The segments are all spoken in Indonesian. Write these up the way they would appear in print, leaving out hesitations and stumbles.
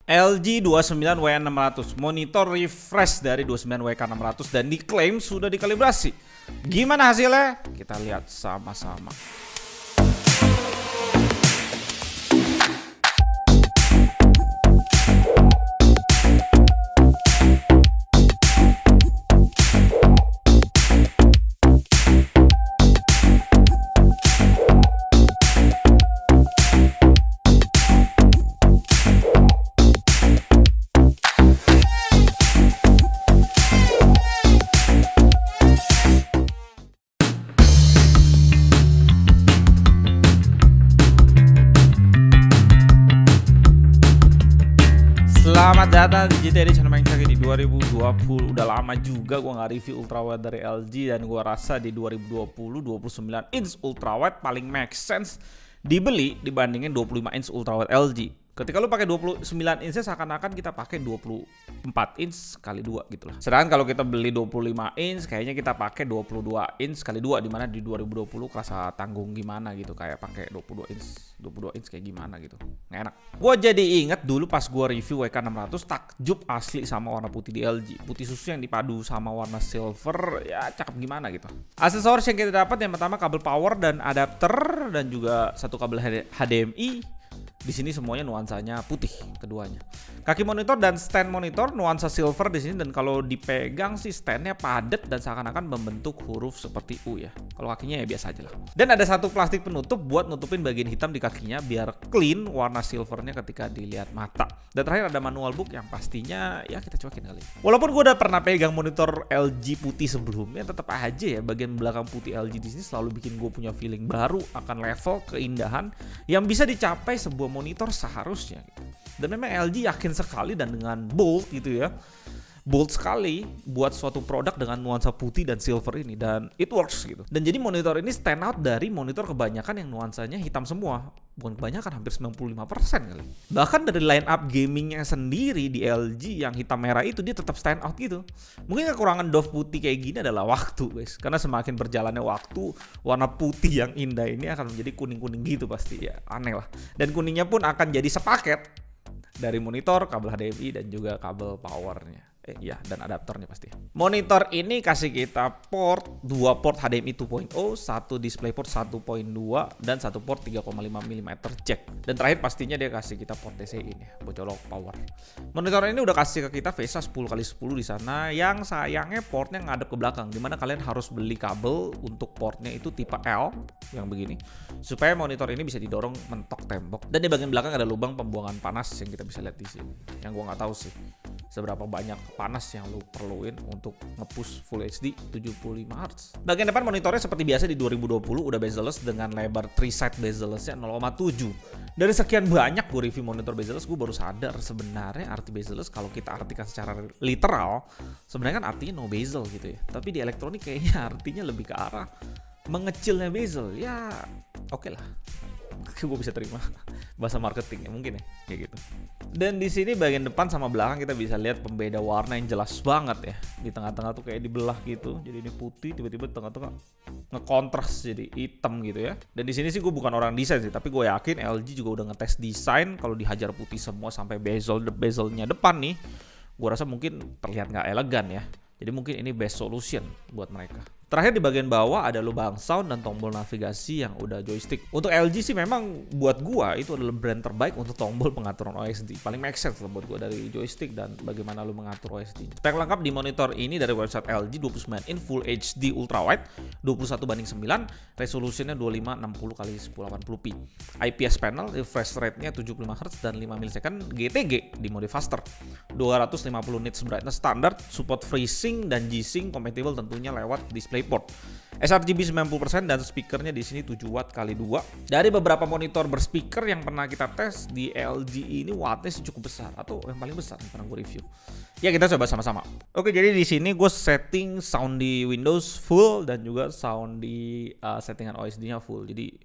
LG 29WN600, monitor refresh dari 29WK600 dan diklaim sudah dikalibrasi. Gimana hasilnya? Kita lihat sama-sama. Selamat datang di GT Edition Main Kaki di 2020. Udah lama juga gue nggak review ultrawide dari LG, dan gue rasa di 2020 29 inch ultrawide paling make sense dibeli dibandingin 25 inch ultrawide LG. Ketika lu pakai 29 inch seakan-akan kita pakai 24 inch kali 2 gitu lah. Sedangkan kalau kita beli 25 inch kayaknya kita pakai 22 inch kali 2, dimana di 2020 kerasa tanggung gimana gitu, kayak pakai 22 inch kayak gimana gitu. Nggak enak. Gue jadi inget dulu pas gue review WK600 takjub asli sama warna putih di LG. Putih susu yang dipadu sama warna silver, ya cakep gimana gitu. Aksesoris yang kita dapat yang pertama kabel power dan adapter, dan juga satu kabel HDMI. Di sini semuanya nuansanya putih keduanya. Kaki monitor dan stand monitor nuansa silver di sini, dan kalau dipegang sih standnya padat dan seakan-akan membentuk huruf seperti U ya. Kalau kakinya ya biasa aja lah. Dan ada satu plastik penutup buat nutupin bagian hitam di kakinya biar clean warna silvernya ketika dilihat mata. Dan terakhir ada manual book yang pastinya ya kita cuekin kali. Walaupun gue udah pernah pegang monitor LG putih sebelumnya, tetap aja ya bagian belakang putih LG di sini selalu bikin gue punya feeling baru akan level keindahan yang bisa dicapai sebuah monitor seharusnya gitu. Dan memang LG yakin sekali dan dengan bold gitu ya, bold sekali buat suatu produk dengan nuansa putih dan silver ini, dan it works gitu. Dan jadi monitor ini stand out dari monitor kebanyakan yang nuansanya hitam semua. Bukan kebanyakan, hampir 95% kali. Bahkan dari line up gamingnya sendiri di LG yang hitam merah itu dia tetap stand out gitu. Mungkin kekurangan doff putih kayak gini adalah waktu guys, karena semakin berjalannya waktu warna putih yang indah ini akan menjadi kuning-kuning gitu pasti ya, aneh lah. Dan kuningnya pun akan jadi sepaket dari monitor, kabel HDMI, dan juga kabel powernya. Iya, dan adapternya pasti. Monitor ini kasih kita port, 2 port HDMI 2.0, 1 DisplayPort 1.2, dan 1 port 3,5 mm jack. Dan terakhir pastinya dia kasih kita port DCI ini buat colok power. Monitor ini udah kasih ke kita VESA 10x10 di sana, yang sayangnya portnya ngadep ke belakang, dimana kalian harus beli kabel untuk portnya itu tipe L yang begini, supaya monitor ini bisa didorong mentok tembok. Dan di bagian belakang ada lubang pembuangan panas yang kita bisa lihat di sini. Yang gua nggak tahu sih seberapa banyak panas yang lu perluin untuk nge-push Full HD 75 Hz. Bagian depan monitornya seperti biasa di 2020 udah bezel-less dengan lebar 3 side bezel-lessnya 0,7. Dari sekian banyak gue review monitor bezel-less, gue baru sadar sebenarnya arti bezel-less kalau kita artikan secara literal sebenarnya kan artinya no bezel gitu ya. Tapi di elektronik kayaknya artinya lebih ke arah mengecilnya bezel. Ya oke lah. Gue bisa terima bahasa marketing ya mungkin ya kayak gitu. Dan di sini bagian depan sama belakang kita bisa lihat pembeda warna yang jelas banget ya. Di tengah-tengah tuh kayak dibelah gitu. Jadi ini putih, tiba-tiba tengah-tengah ngekontras jadi hitam gitu ya. Dan di sini sih gue bukan orang desain sih, tapi gue yakin LG juga udah ngetes desain. Kalau dihajar putih semua sampai bezelnya depan nih, gue rasa mungkin terlihat nggak elegan ya. Jadi mungkin ini best solution buat mereka. Terakhir di bagian bawah ada lubang sound dan tombol navigasi yang udah joystick. Untuk LG sih memang buat gua itu adalah brand terbaik untuk tombol pengaturan OSD. Paling make sense lah buat gua dari joystick dan bagaimana lu mengatur OSD. Spek lengkap di monitor ini dari website LG 29 in Full HD ultrawide 21:9, resolusinya 2560x1080p. IPS panel, refresh rate-nya 75 Hz dan 5 ms, GTG di mode faster. 250 nits brightness standar, support FreeSync dan G-Sync compatible tentunya lewat DisplayPort. sRGB 90% dan speakernya di sini 7 watt kali 2. Dari beberapa monitor berspeaker yang pernah kita tes di LG ini wattnya sih cukup besar, atau yang paling besar yang pernah gue review. Ya kita coba sama-sama. Oke, jadi di sini gue setting sound di Windows full dan juga sound di settingan OSD-nya full. Jadi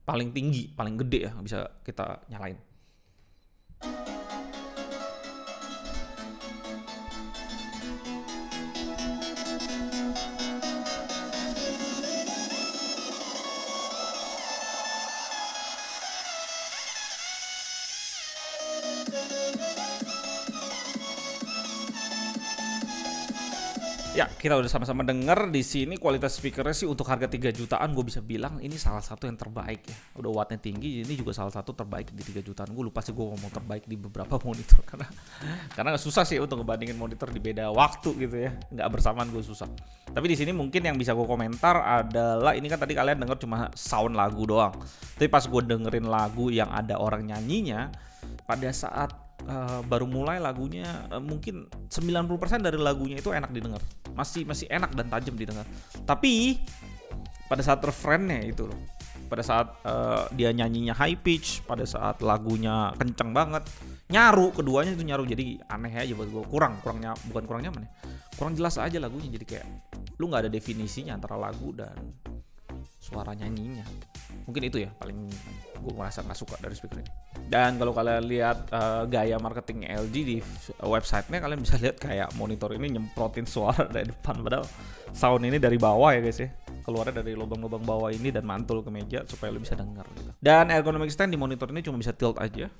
paling tinggi, paling gede ya bisa kita nyalain. Ya, kita udah sama-sama denger di sini kualitas speakernya sih untuk harga 3 jutaan gue bisa bilang ini salah satu yang terbaik ya. Udah wattnya tinggi, ini juga salah satu terbaik di 3 jutaan. Gue lupa sih gue ngomong terbaik di beberapa monitor karena susah sih untuk ngebandingin monitor di beda waktu gitu ya. Nggak bersamaan gue susah. Tapi di sini mungkin yang bisa gue komentar adalah ini kan tadi kalian denger cuma sound lagu doang. Tapi pas gue dengerin lagu yang ada orang nyanyinya pada saat baru mulai lagunya mungkin 90% dari lagunya itu enak didengar. Masih enak dan tajam didengar. Tapi pada saat refrainnya itu loh. Pada saat dia nyanyinya high pitch, pada saat lagunya kenceng banget, nyaru, keduanya itu nyaru, jadi aneh aja buat gue. Kurangnya bukan kurang nyaman ya. Kurang jelas aja lagunya, jadi kayak lu nggak ada definisinya antara lagu dan suara nyanyinya. Mungkin itu ya paling gue merasa nggak suka dari speaker ini. Dan kalau kalian lihat gaya marketing LG di websitenya, kalian bisa lihat kayak monitor ini nyemprotin suara dari depan, padahal sound ini dari bawah ya guys ya, keluarnya dari lubang-lubang bawah ini dan mantul ke meja supaya lo bisa dengar gitu. Dan ergonomic stand di monitor ini cuma bisa tilt aja.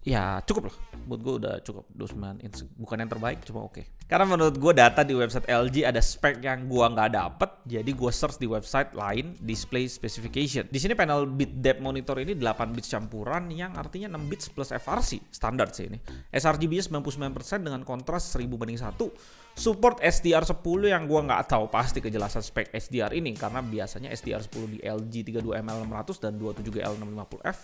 Ya cukup lah, buat gue udah cukup. 29 inch bukan yang terbaik, cuma oke. Karena menurut gue data di website LG ada spek yang gue nggak dapet, jadi gue search di website lain, display specification. Di sini panel bit depth monitor ini 8 bits campuran, yang artinya 6 bits plus FRC standar sih ini. sRGB 99% dengan kontras 1000:1. Support SDR10 yang gue nggak tahu pasti kejelasan spek SDR ini, karena biasanya SDR10 di LG 32ML600 dan 27GL650F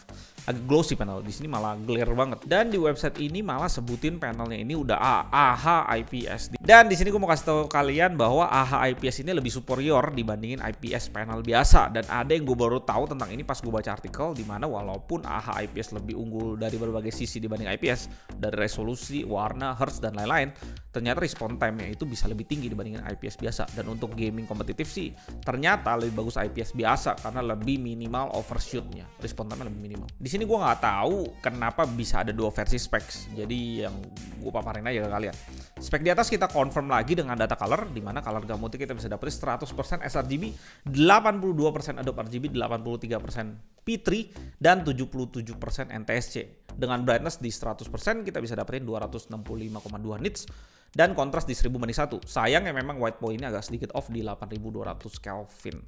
agak glossy panel. Di sini malah glare banget. Dan di website ini malah sebutin panelnya ini udah AH IPS. Dan di sini gue mau kasih tahu kalian bahwa AH IPS ini lebih superior dibandingin IPS panel biasa. Dan ada yang gue baru tahu tentang ini pas gue baca artikel, dimana walaupun AH IPS lebih unggul dari berbagai sisi dibanding IPS, dari resolusi, warna, hertz dan lain-lain, ternyata respon time itu bisa lebih tinggi dibandingin IPS biasa. Dan untuk gaming kompetitif sih ternyata lebih bagus IPS biasa karena lebih minimal overshootnya, respon time lebih minimal. Di sini gue nggak tahu kenapa bisa ada dua versi specs, jadi yang gue paparin aja ke kalian. Spek di atas kita confirm lagi dengan data color, dimana color gamutnya kita bisa dapetin 100% sRGB, 82% Adobe RGB, 83% P3 dan 77% NTSC. Dengan brightness di 100% kita bisa dapetin 265,2 nits dan kontras di 1000:1. Sayangnya memang white point-nya agak sedikit off di 8200 Kelvin.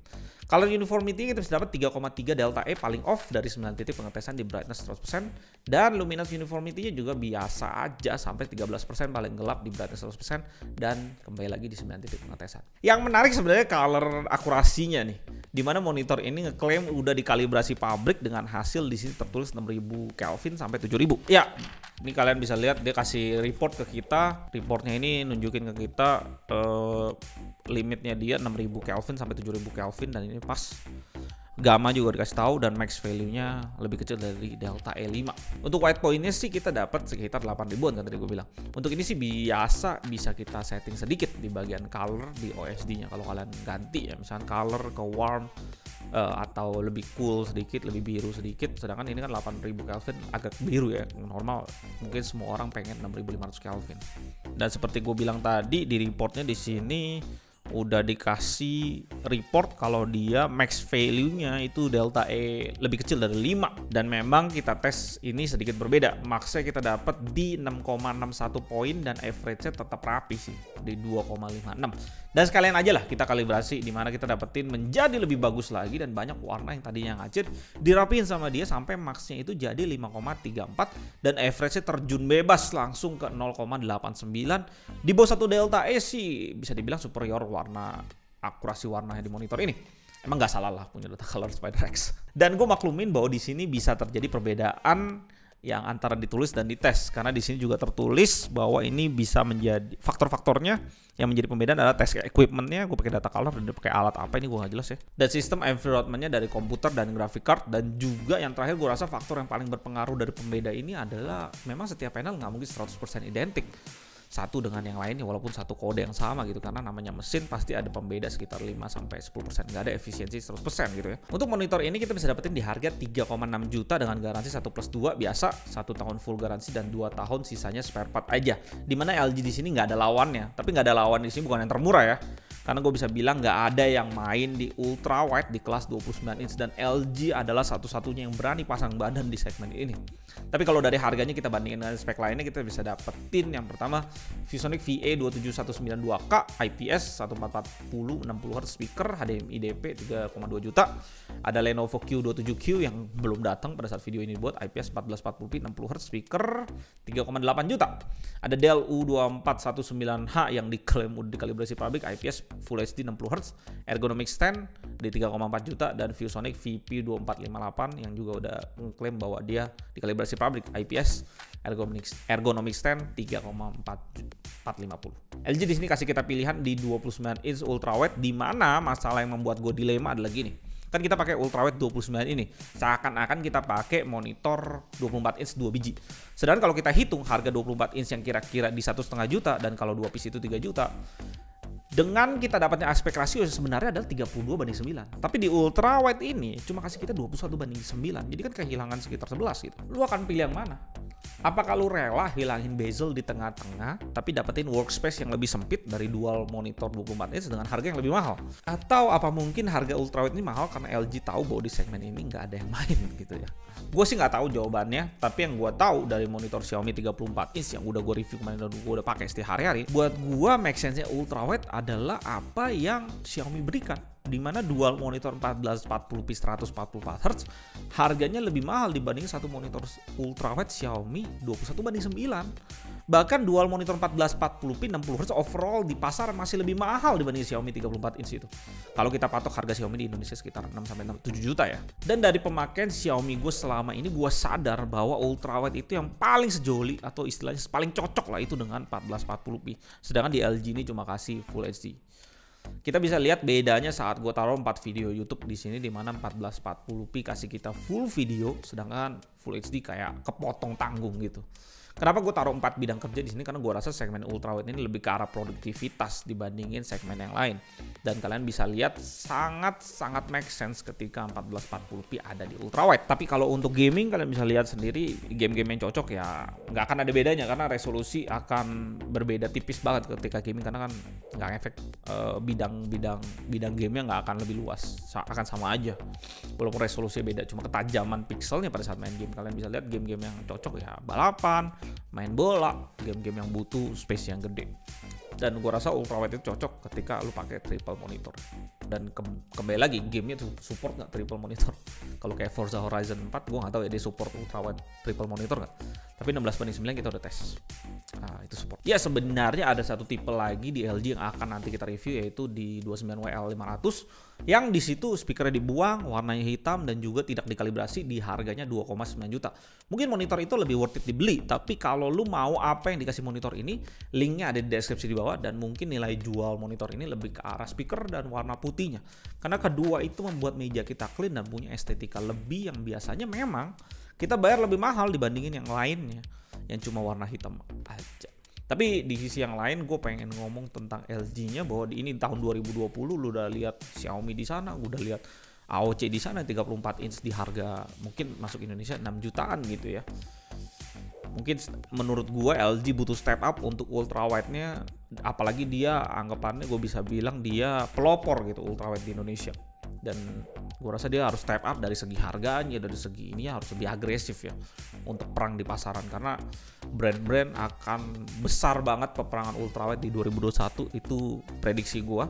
Color uniformity kita bisa dapat 3,3 delta E paling off dari 9 titik pengetesan di brightness 100%, dan luminance uniformity-nya juga biasa aja sampai 13% paling gelap di brightness 100%, dan kembali lagi di 9 titik pengetesan. Yang menarik sebenarnya color akurasinya nih, dimana monitor ini ngeklaim udah dikalibrasi pabrik dengan hasil di sini tertulis 6000 Kelvin sampai 7000. Ya, ini kalian bisa lihat dia kasih report ke kita. Reportnya ini nunjukin ke kita limitnya dia 6000 Kelvin sampai 7000 Kelvin, dan ini pas. Gamma juga dikasih tahu, dan max value-nya lebih kecil dari delta E5. Untuk white point-nya sih kita dapat sekitar 8000-an kan tadi gue bilang. Untuk ini sih biasa bisa kita setting sedikit di bagian color di OSD-nya kalau kalian ganti ya, misalnya color ke warm atau lebih cool sedikit, lebih biru sedikit. Sedangkan ini kan 8000 Kelvin agak biru ya, normal. Mungkin semua orang pengen 6500 Kelvin. Dan seperti gue bilang tadi di reportnya di sini udah dikasih report kalau dia max value-nya itu delta E lebih kecil dari 5, dan memang kita tes ini sedikit berbeda. Max-nya kita dapat di 6,61 poin dan average-nya tetap rapi sih di 2,56. Dan sekalian aja lah kita kalibrasi, dimana kita dapetin menjadi lebih bagus lagi, dan banyak warna yang tadinya ngacir dirapiin sama dia sampai max-nya itu jadi 5,34, dan average-nya terjun bebas langsung ke 0,89. Di bawah 1 delta E sih bisa dibilang superior warna, akurasi warnanya di monitor ini. Emang nggak salah lah punya data color SpiderX. Dan gue maklumin bahwa di sini bisa terjadi perbedaan yang antara ditulis dan dites, karena di sini juga tertulis bahwa ini bisa menjadi faktor-faktornya yang menjadi pembedaan adalah test equipment-nya. Gue pakai data color dan pakai alat apa ini gue nggak jelas ya. Dan sistem environment-nya dari komputer dan graphic card. Dan juga yang terakhir gue rasa faktor yang paling berpengaruh dari pembeda ini adalah memang setiap panel nggak mungkin 100% identik satu dengan yang lainnya walaupun satu kode yang sama gitu, karena namanya mesin pasti ada pembeda sekitar 5-10%, nggak ada efisiensi 100% gitu ya. Untuk monitor ini kita bisa dapetin di harga 3,6 juta dengan garansi 1+2 biasa, 1 tahun full garansi dan 2 tahun sisanya spare part aja. Dimana LG di sini nggak ada lawannya, tapi nggak ada lawan di sini bukan yang termurah ya. Karena gue bisa bilang nggak ada yang main di ultrawide di kelas 29 inch dan LG adalah satu-satunya yang berani pasang badan di segmen ini. Tapi kalau dari harganya kita bandingin dengan spek lainnya, kita bisa dapetin yang pertama ViewSonic VA27192K IPS 1440 60Hz speaker HDMI DP 3,2 juta. Ada Lenovo Q27Q yang belum datang pada saat video ini buat IPS 1440p 60Hz speaker 3,8 juta. Ada Dell U2419H yang diklaim udah dikalibrasi pabrik IPS Full HD 60Hz, ergonomic stand di 3,4 juta, dan ViewSonic VP2458 yang juga udah mengklaim bahwa dia dikalibrasi pabrik IPS ergonomic stand 3,450. LG di sini kasih kita pilihan di 29 inch ultrawide, di mana masalah yang membuat gue dilema adalah gini. Kan kita pakai ultrawide 29 ini, seakan-akan kita pakai monitor 24 inch 2 biji. Sedangkan kalau kita hitung harga 24 inch yang kira-kira di 1,5 juta dan kalau 2 piece itu 3 juta, dengan kita dapatnya aspek rasio sebenarnya adalah 32:9. Tapi di ultrawide ini cuma kasih kita 21:9. Jadi kan kehilangan sekitar 11 gitu. Lu akan pilih yang mana? Apakah lu rela hilangin bezel di tengah-tengah tapi dapetin workspace yang lebih sempit dari dual monitor 24 inch dengan harga yang lebih mahal? Atau apa mungkin harga ultrawide ini mahal karena LG tahu bahwa di segmen ini nggak ada yang main gitu ya? Gue sih nggak tahu jawabannya, tapi yang gue tahu dari monitor Xiaomi 34 inch yang udah gue review kemarin dan gue udah pakai setiap hari-hari, buat gue make sense-nya ultrawide adalah apa yang Xiaomi berikan, di mana dual monitor 1440p 144Hz harganya lebih mahal dibanding satu monitor ultrawide Xiaomi 21:9. Bahkan dual monitor 1440p 60Hz overall di pasar masih lebih mahal dibanding Xiaomi 34 inch itu. Kalau kita patok harga Xiaomi di Indonesia sekitar 6-7 juta ya. Dan dari pemakaian Xiaomi gue selama ini, gue sadar bahwa ultrawide itu yang paling sejoli atau istilahnya paling cocok lah itu dengan 1440p. Sedangkan di LG ini cuma kasih Full HD. Kita bisa lihat bedanya saat gue taruh 4 video YouTube di sini, di mana 1440p kasih kita full video, sedangkan Full HD kayak kepotong tanggung gitu. Kenapa gue taruh 4 bidang kerja di sini? Karena gue rasa segmen ultrawide ini lebih ke arah produktivitas dibandingin segmen yang lain. Dan kalian bisa lihat sangat make sense ketika 1440p ada di ultrawide. Tapi kalau untuk gaming kalian bisa lihat sendiri, game-game yang cocok ya nggak akan ada bedanya karena resolusi akan berbeda tipis banget ketika gaming, karena kan nggak efek bidang gamenya nggak akan lebih luas, akan sama aja. Walaupun resolusinya beda, cuma ketajaman pixelnya pada saat main game. Kalian bisa lihat game-game yang cocok ya balapan, main bola, game-game yang butuh space yang gede. Dan gue rasa ultrawide itu cocok ketika lu pakai triple monitor. Dan kembali lagi, gamenya tuh support nggak triple monitor. Kalau kayak Forza Horizon 4, gue nggak tahu ya dia support ultrawide triple monitor nggak. Tapi 16:9 kita udah tes. Nah, itu support. Ya sebenarnya ada satu tipe lagi di LG yang akan nanti kita review, yaitu di 29WL500, yang di situ speakernya dibuang, warnanya hitam, dan juga tidak dikalibrasi di harganya 2,9 juta. Mungkin monitor itu lebih worth it dibeli, tapi kalau lu mau apa yang dikasih monitor ini, linknya ada di deskripsi di bawah, dan mungkin nilai jual monitor ini lebih ke arah speaker dan warna putihnya. Karena kedua itu membuat meja kita clean dan punya estetika lebih yang biasanya memang kita bayar lebih mahal dibandingin yang lainnya yang cuma warna hitam aja. Tapi di sisi yang lain gue pengen ngomong tentang LG-nya, bahwa di ini tahun 2020 lu udah lihat Xiaomi di sana, udah lihat AOC di sana 34 inch di harga mungkin masuk Indonesia 6 jutaan gitu ya. Mungkin menurut gue LG butuh step up untuk ultrawide-nya, apalagi dia anggapannya gue bisa bilang dia pelopor gitu ultrawide di Indonesia. Dan gue rasa dia harus step up dari segi harganya, dari segi ini harus lebih agresif ya untuk perang di pasaran, karena brand-brand akan besar banget peperangan ultrawide di 2021 itu prediksi gue.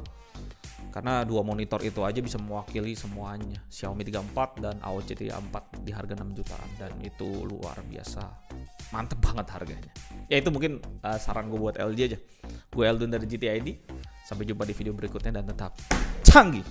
Karena dua monitor itu aja bisa mewakili semuanya, Xiaomi 34 dan AOC 34 di harga 6 jutaan, dan itu luar biasa mantep banget harganya. Ya itu mungkin saran gue buat LG aja. Gue Eldon dari GT ID. Sampai jumpa di video berikutnya dan tetap canggih.